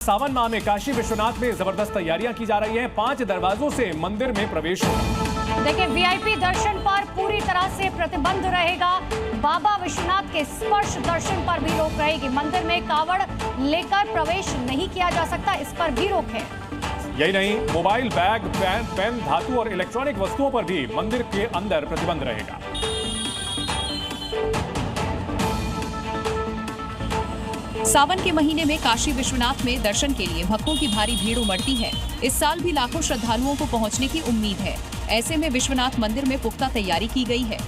सावन माह में काशी विश्वनाथ में जबरदस्त तैयारियां की जा रही हैं। 5 दरवाजों से मंदिर में प्रवेश होगा। देखिए, वीआईपी दर्शन पर पूरी तरह से प्रतिबंध रहेगा। बाबा विश्वनाथ के स्पर्श दर्शन पर भी रोक रहेगी। मंदिर में कावड़ लेकर प्रवेश नहीं किया जा सकता, इस पर भी रोक है। यही नहीं, मोबाइल, बैग, पेन, धातु और इलेक्ट्रॉनिक वस्तुओं पर भी मंदिर के अंदर प्रतिबंध रहेगा। सावन के महीने में काशी विश्वनाथ में दर्शन के लिए भक्तों की भारी भीड़ उमड़ती है। इस साल भी लाखों श्रद्धालुओं को पहुंचने की उम्मीद है। ऐसे में विश्वनाथ मंदिर में पुख्ता तैयारी की गई है।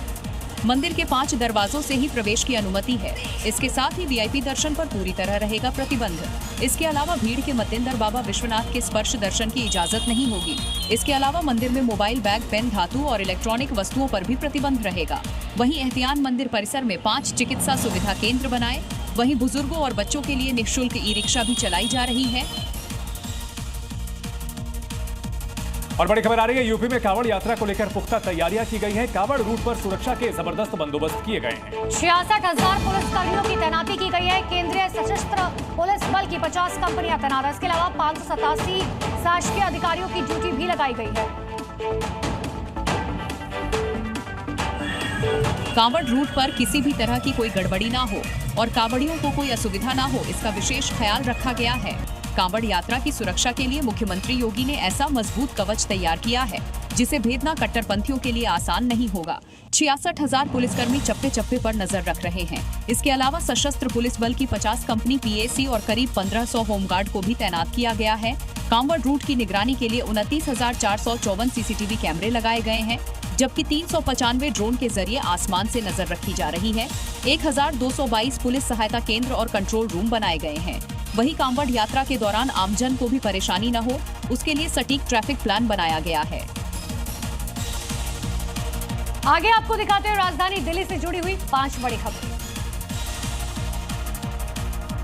मंदिर के 5 दरवाजों से ही प्रवेश की अनुमति है। इसके साथ ही वीआईपी दर्शन पर पूरी तरह रहेगा प्रतिबंध। इसके अलावा भीड़ के मद्देनजर बाबा विश्वनाथ के स्पर्श दर्शन की इजाजत नहीं होगी। इसके अलावा मंदिर में मोबाइल, बैग, पेन, धातु और इलेक्ट्रॉनिक वस्तुओं पर भी प्रतिबंध रहेगा। वहीं एहतियान मंदिर परिसर में 5 चिकित्सा सुविधा केंद्र बनाए। वहीं बुजुर्गों और बच्चों के लिए निःशुल्क ई-रिक्शा भी चलाई जा रही है। और बड़ी खबर आ रही है, यूपी में कावड़ यात्रा को लेकर पुख्ता तैयारियां की गई हैं। कावड़ रूट पर सुरक्षा के जबरदस्त बंदोबस्त किए गए हैं। 66,000 पुलिसकर्मियों की तैनाती की गई है। केंद्रीय सशस्त्र पुलिस बल की 50 कंपनियां तैनात है। इसके अलावा 587 शासकीय अधिकारियों की ड्यूटी भी लगाई गई है। कांवड़ रूट पर किसी भी तरह की कोई गड़बड़ी ना हो और कांवड़ियों को कोई असुविधा ना हो, इसका विशेष ख्याल रखा गया है। कांवड़ यात्रा की सुरक्षा के लिए मुख्यमंत्री योगी ने ऐसा मजबूत कवच तैयार किया है जिसे भेदना कट्टरपंथियों के लिए आसान नहीं होगा। 66,000 पुलिसकर्मी चप्पे चप्पे पर नजर रख रहे हैं। इसके अलावा सशस्त्र पुलिस बल की 50 कंपनी पीएसी और करीब 1500 होमगार्ड को भी तैनात किया गया है। कांवड़ रूट की निगरानी के लिए 29,454 सीसीटीवी कैमरे लगाए गए हैं, जबकि 395 ड्रोन के जरिए आसमान से नजर रखी जा रही है। 1222 पुलिस सहायता केंद्र और कंट्रोल रूम बनाए गए हैं। वहीं कांवड़ यात्रा के दौरान आमजन को भी परेशानी न हो, उसके लिए सटीक ट्रैफिक प्लान बनाया गया है। आगे आपको दिखाते हैं राजधानी दिल्ली से जुड़ी हुई 5 बड़ी खबरें।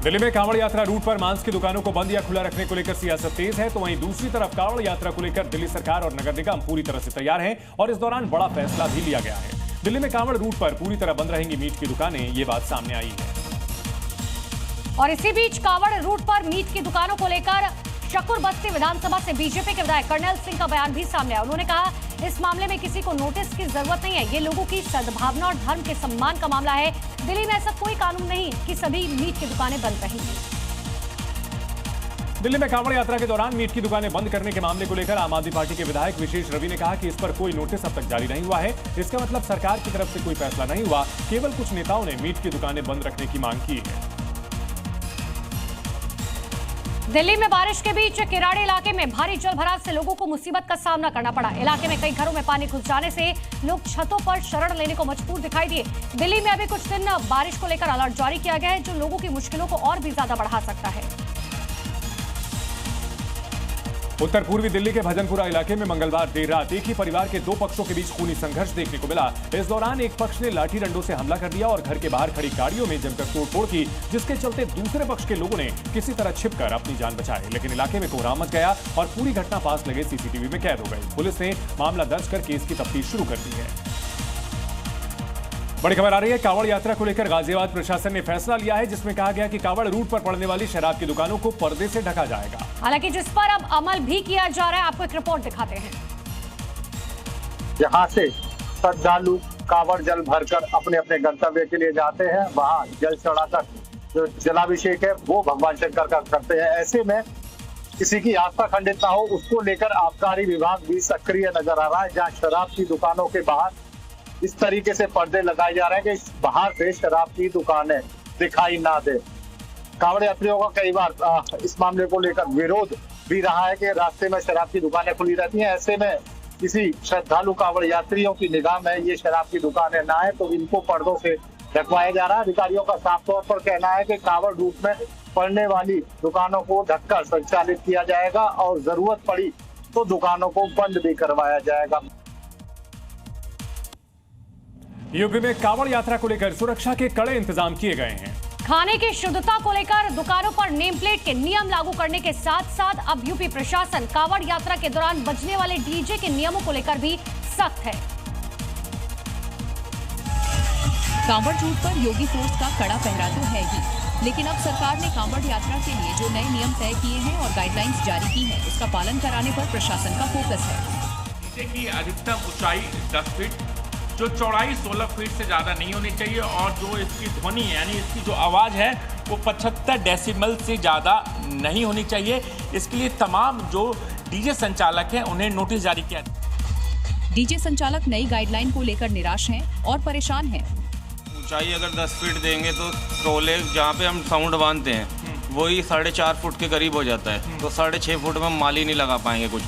दिल्ली में कांवड़ यात्रा रूट पर मांस की दुकानों को बंद या खुला रखने को लेकर सियासत तेज है, तो वहीं दूसरी तरफ कांवड़ यात्रा को लेकर दिल्ली सरकार और नगर निगम पूरी तरह से तैयार हैं और इस दौरान बड़ा फैसला भी लिया गया है। दिल्ली में कांवड़ रूट पर पूरी तरह बंद रहेंगी मीट की दुकानें, ये बात सामने आई है। और इसी बीच कांवड़ रूट पर मीट की दुकानों को लेकर शकूर बस्ती विधानसभा से बीजेपी के विधायक कर्नल सिंह का बयान भी सामने आया। उन्होंने कहा, इस मामले में किसी को नोटिस की जरूरत नहीं है। ये लोगों की सद्भावना और धर्म के सम्मान का मामला है। दिल्ली में ऐसा कोई कानून नहीं कि सभी मीट की दुकानें बंद रहेंगी। दिल्ली में कांवड़ यात्रा के दौरान मीट की दुकानें बंद करने के मामले को लेकर आम आदमी पार्टी के विधायक विशेष रवि ने कहा कि इस पर कोई नोटिस अब तक जारी नहीं हुआ है। इसका मतलब सरकार की तरफ से कोई फैसला नहीं हुआ, केवल कुछ नेताओं ने मीट की दुकानें बंद रखने की मांग की है। दिल्ली में बारिश के बीच किराड़ी इलाके में भारी जलभराव से लोगों को मुसीबत का सामना करना पड़ा। इलाके में कई घरों में पानी घुस जाने से लोग छतों पर शरण लेने को मजबूर दिखाई दिए। दिल्ली में अभी कुछ दिन बारिश को लेकर अलर्ट जारी किया गया है, जो लोगों की मुश्किलों को और भी ज्यादा बढ़ा सकता है। उत्तर पूर्वी दिल्ली के भजनपुरा इलाके में मंगलवार देर रात एक ही परिवार के 2 पक्षों के बीच खूनी संघर्ष देखने को मिला। इस दौरान एक पक्ष ने लाठी डंडों से हमला कर दिया और घर के बाहर खड़ी गाड़ियों में जमकर तोड़फोड़ की, जिसके चलते दूसरे पक्ष के लोगों ने किसी तरह छिपकर अपनी जान बचाई। लेकिन इलाके में कोहराम मच गया और पूरी घटना पास लगे सीसीटीवी में कैद हो गई। पुलिस ने मामला दर्ज कर केस की तफ्तीश शुरू कर दी है। बड़ी खबर आ रही है, कांवड़ यात्रा को लेकर गाजियाबाद प्रशासन ने फैसला लिया है, जिसमें कहा गया कि कांवड़ रूट पर पड़ने वाली शराब की दुकानों को पर्दे से ढका जाएगा। हालांकि जिस पर अब अमल भी किया जा रहा है, आपको एक रिपोर्ट दिखाते हैं। यहाँ से श्रद्धालु कांवड़ जल भरकर अपने अपने गंतव्य के लिए जाते हैं। वहाँ जल चढ़ाकर जो जलाभिषेक है वो भगवान शंकर का करते हैं। ऐसे में किसी की आस्था खंडित ना हो, उसको लेकर आबकारी विभाग भी सक्रिय नजर आ रहा है। जहाँ शराब की दुकानों के बाहर इस तरीके से पर्दे लगाए जा रहे हैं कि बाहर से शराब की दुकानें दिखाई ना दे। कांवड़ यात्रियों का कई बार इस मामले को लेकर विरोध भी रहा है कि रास्ते में शराब की दुकानें खुली रहती हैं। ऐसे में किसी श्रद्धालु कांवड़ यात्रियों की निगाह में ये शराब की दुकानें ना आए, तो इनको पर्दों से ढकवाया जा रहा है। अधिकारियों का साफ तौर पर कहना है कि कांवड़ रूट में पड़ने वाली दुकानों को ढककर संचालित किया जाएगा और जरूरत पड़ी तो दुकानों को बंद भी करवाया जाएगा। यूपी में कांवड़ यात्रा को लेकर सुरक्षा के कड़े इंतजाम किए गए हैं। खाने की शुद्धता को लेकर दुकानों पर नेम प्लेट के नियम लागू करने के साथ साथ अब यूपी प्रशासन कांवड़ यात्रा के दौरान बजने वाले डीजे के नियमों को लेकर भी सख्त है। कांवड़ रूट पर योगी फोर्स का कड़ा पहरा तो है ही, लेकिन अब सरकार ने कांवड़ यात्रा के लिए जो नए नियम तय किए हैं और गाइडलाइंस जारी की हैं, उसका पालन कराने पर प्रशासन का फोकस है। डीजे की अधिकतम ऊंचाई 10 फीट, जो चौड़ाई 16 फीट से ज़्यादा नहीं होनी चाहिए और जो इसकी ध्वनि यानी इसकी जो आवाज़ है वो 75 डेसिबल से ज़्यादा नहीं होनी चाहिए। इसके लिए तमाम जो डीजे संचालक हैं उन्हें नोटिस जारी किया। डीजे संचालक नई गाइडलाइन को लेकर निराश हैं और परेशान हैं। ऊंचाई अगर 10 फीट देंगे तो टोले जहाँ पे हम साउंड बांधते हैं वही 4.5 फुट के करीब हो जाता है, तो 6.5 फुट में हम माली नहीं लगा पाएंगे कुछ।